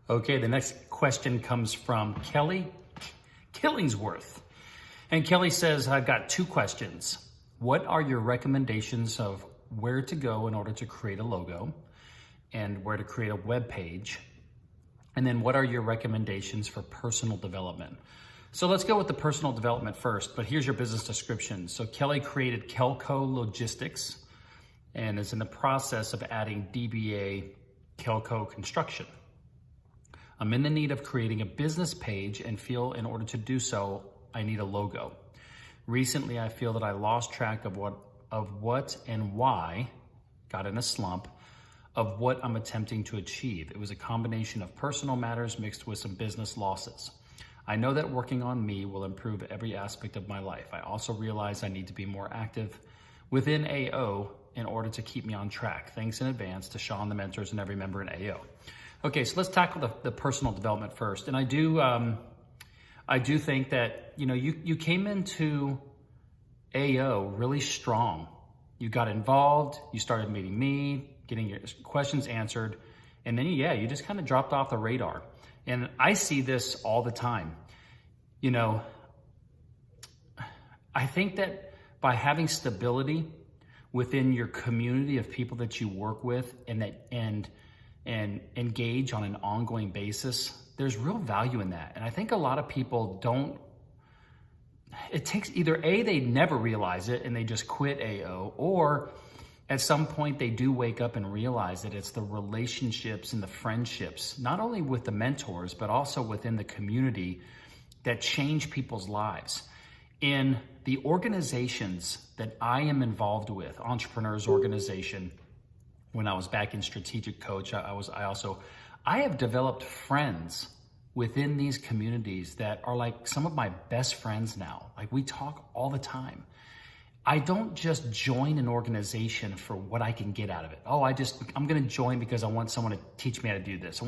Okay, the next question comes from Kelly Killingsworth. And Kelly says, I've got two questions. What are your recommendations of where to go in order to create a logo and where to create a web page? And then what are your recommendations for personal development? So let's go with the personal development first, but here's your business description. So Kelly created Kelco Logistics and is in the process of adding DBA Kelco Construction. I'm in the need of creating a business page and feel in order to do so, I need a logo. Recently, I feel that I lost track of what and why, got in a slump, of what I'm attempting to achieve. It was a combination of personal matters mixed with some business losses. I know that working on me will improve every aspect of my life. I also realize I need to be more active within AO in order to keep me on track. Thanks in advance to Shawn, the mentors, and every member in AO. Okay, so let's tackle the personal development first. And I do think that, you came into AO really strong. You got involved, you started meeting me, getting your questions answered, and then, you just kind of dropped off the radar. And I see this all the time. I think that by having stability within your community of people that you work with and engage on an ongoing basis, there's real value in that. And I think a lot of people don't, it takes either A, they never realize it and they just quit AO, or at some point they do wake up and realize that it's the relationships and the friendships, not only with the mentors, but also within the community that change people's lives. In the organizations that I am involved with, Entrepreneurs Organization, when I was back in Strategic Coach, I have developed friends within these communities that are like some of my best friends now. Like, we talk all the time. I don't just join an organization for what I can get out of it. I'm gonna join because I want someone to teach me how to do this.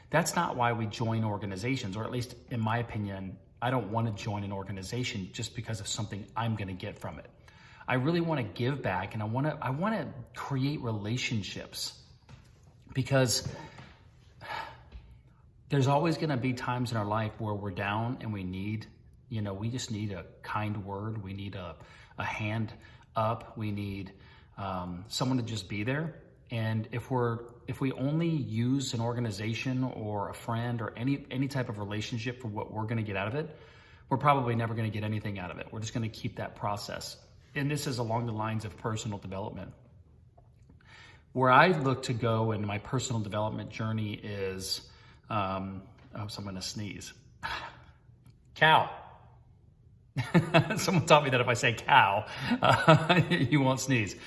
That's not why we join organizations, or at least in my opinion, I don't wanna join an organization just because of something I'm gonna get from it. I really wanna give back, and I wanna create relationships, because there's always gonna be times in our life where we're down and we just need a kind word. We need a hand up. We need someone to just be there. And if we only use an organization or a friend or any type of relationship for what we're gonna get out of it, we're probably never gonna get anything out of it. We're just gonna keep that process. And this is along the lines of personal development. Where I look to go in my personal development journey is, so I'm gonna sneeze. Cow. Someone taught me that if I say cow, you won't sneeze.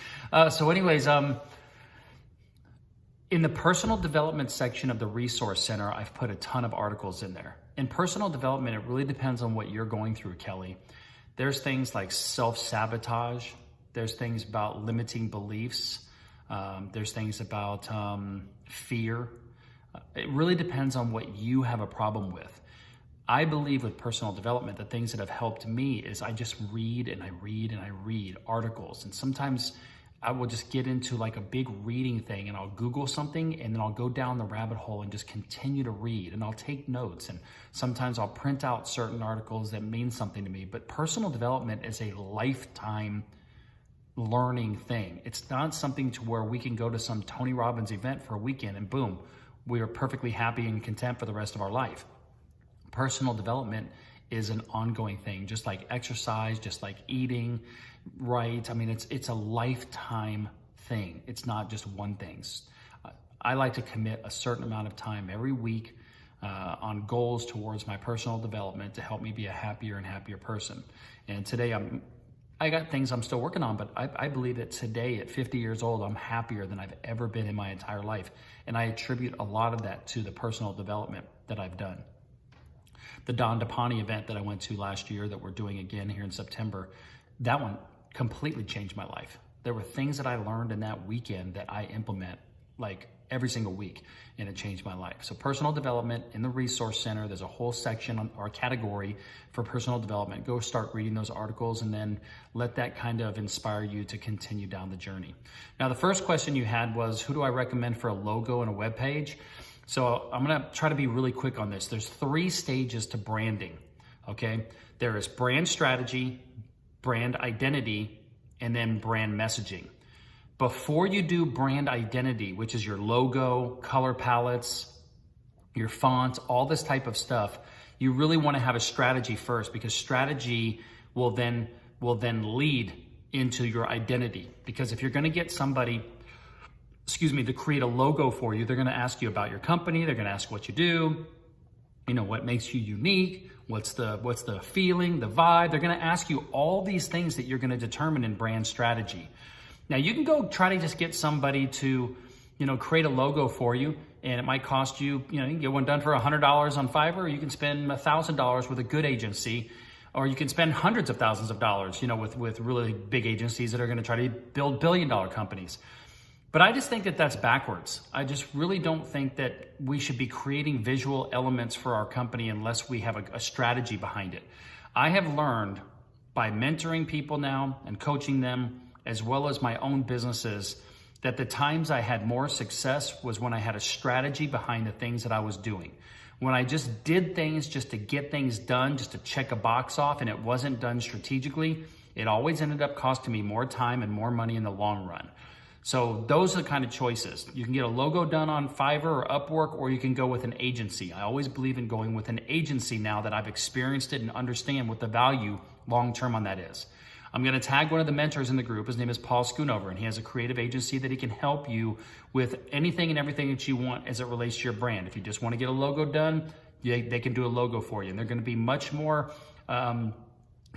In the personal development section of the Resource Center, I've put a ton of articles in there. In personal development, it really depends on what you're going through, Kelly. There's things like self-sabotage. There's things about limiting beliefs. There's things about fear. It really depends on what you have a problem with. I believe with personal development, the things that have helped me is I just read and I read and I read articles. And sometimes I will just get into like a big reading thing and I'll Google something and then I'll go down the rabbit hole and just continue to read, and I'll take notes, and sometimes I'll print out certain articles that mean something to me. But personal development is a lifetime learning thing. It's not something to where we can go to some Tony Robbins event for a weekend and boom, we are perfectly happy and content for the rest of our life. Personal development is an ongoing thing, just like exercise, just like eating right. I mean, it's a lifetime thing. It's not just one thing. I like to commit a certain amount of time every week on goals towards my personal development to help me be a happier and happier person. And today I got things I'm still working on, but I believe that today at 50 years old, I'm happier than I've ever been in my entire life. And I attribute a lot of that to the personal development that I've done. The Don DePani event that I went to last year that we're doing again here in September, that one completely changed my life. There were things that I learned in that weekend that I implement like every single week, and it changed my life. So personal development in the Resource Center, there's a whole section or category for personal development. Go start reading those articles and then let that kind of inspire you to continue down the journey. Now, the first question you had was, who do I recommend for a logo and a web page? So I'm gonna try to be really quick on this. There's 3 stages to branding, okay? There is brand strategy, brand identity, and then brand messaging. Before you do brand identity, which is your logo, color palettes, your fonts, all this type of stuff, you really wanna have a strategy first, because strategy will then lead into your identity. Because if you're gonna get somebody, to create a logo for you, they're gonna ask you about your company, they're gonna ask what you do, what makes you unique, what's the feeling, the vibe. They're gonna ask you all these things that you're gonna determine in brand strategy. Now you can go try to just get somebody to, create a logo for you, and it might cost you, you can get one done for $100 on Fiverr, or you can spend $1,000 with a good agency, or you can spend hundreds of thousands of dollars, with really big agencies that are gonna try to build billion-dollar companies. But I just think that that's backwards. I just really don't think that we should be creating visual elements for our company unless we have a strategy behind it. I have learned by mentoring people now and coaching them, as well as my own businesses, that the times I had more success was when I had a strategy behind the things that I was doing. When I just did things just to get things done, just to check a box off, and it wasn't done strategically, it always ended up costing me more time and more money in the long run. So those are the kind of choices. You can get a logo done on Fiverr or Upwork, or you can go with an agency. I always believe in going with an agency now that I've experienced it and understand what the value long-term on that is. I'm gonna tag one of the mentors in the group. His name is Paul Schoonover, and he has a creative agency that he can help you with anything and everything that you want as it relates to your brand. If you just wanna get a logo done, they can do a logo for you. And they're gonna be much more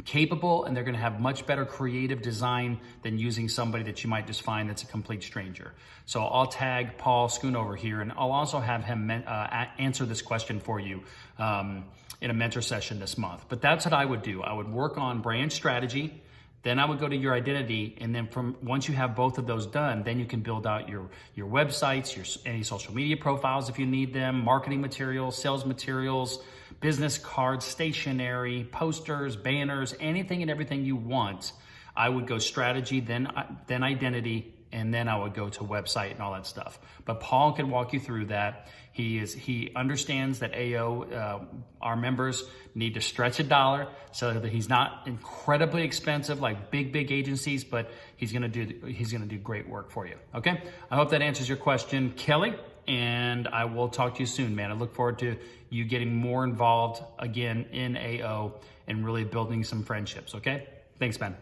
capable, and they're gonna have much better creative design than using somebody that you might just find that's a complete stranger. So I'll tag Paul Schoonover here, and I'll also have him answer this question for you in a mentor session this month. But that's what I would do. I would work on brand strategy, then I would go to your identity, and then once you have both of those done, then you can build out your websites, any social media profiles if you need them, marketing materials, sales materials, business cards, stationery, posters, banners, anything and everything you want. I would go strategy, then identity, and then I would go to website and all that stuff. But Paul can walk you through that. He understands that AO, our members need to stretch a dollar, so that he's not incredibly expensive like big agencies, but he's gonna do great work for you. Okay, I hope that answers your question, Kelly, and I will talk to you soon, man. I look forward to you getting more involved again in AO and really building some friendships. Okay, thanks, man.